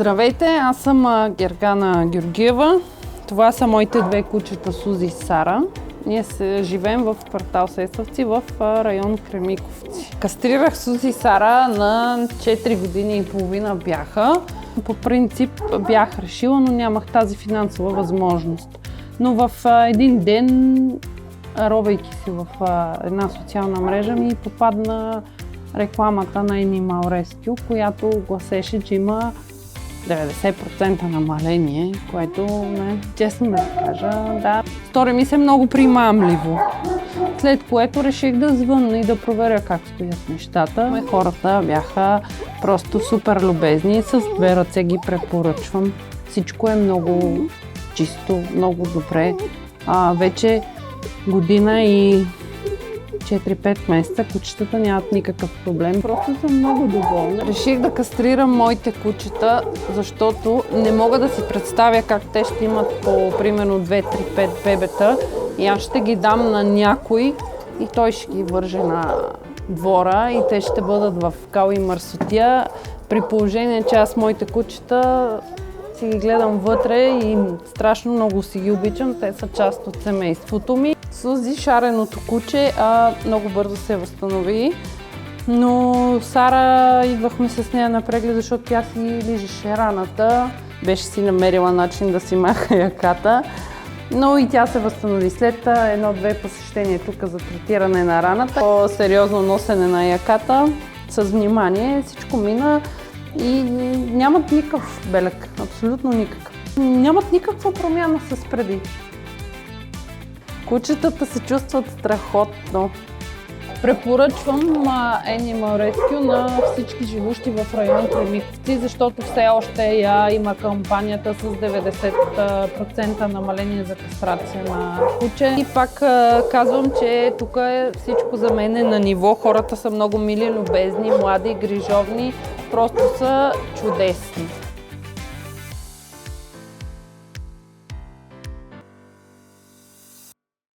Здравейте, аз съм Гергана Георгиева. Това са моите две кучета Сузи и Сара. Ние живеем в квартал Сесовци в район Кремиковци. Кастрирах Сузи и Сара на 4 години и половина бяха. По принцип бях решила, но нямах тази финансова възможност. Но в един ден, ровейки се в една социална мрежа, ми попадна рекламата на Animal Rescue, която гласеше, че има 90% намаление, което, честно да кажа, да, стори ми се много примамливо. След което реших да звънна и да проверя как стоят нещата. Хората бяха просто супер любезни, с две ръце ги препоръчвам. Всичко е много чисто, много добре. Вече година и 4-5 месеца кучетата нямат никакъв проблем. Просто съм много доволна. Реших да кастрирам моите кучета, защото не мога да си представя как те ще имат по примерно 2-3-5 бебета и аз ще ги дам на някой и той ще ги върже на двора и те ще бъдат в кал и мърсотия. При положение, че аз моите кучета си ги гледам вътре и страшно много си ги обичам. Те са част от семейството ми. Сузи, шареното куче, много бързо се възстанови, но Сара идвахме с нея на преглед, защото тя си лижеше раната. Беше си намерила начин да си маха яката, но и тя се възстанови. След едно-две посещения тук за третиране на раната, по-сериозно носене на яката, с внимание, всичко мина и нямат никакъв белег, абсолютно никакъв. Нямат никаква промяна с преди. Кучетата се чувстват страхотно. Препоръчвам Animal Rescue на всички живущи в район Кремиковци, защото все още има кампанията с 90% намаление за кастрация на куче. И пак казвам, че тук всичко за мен е на ниво. Хората са много мили, любезни, млади, грижовни. Просто са чудесни.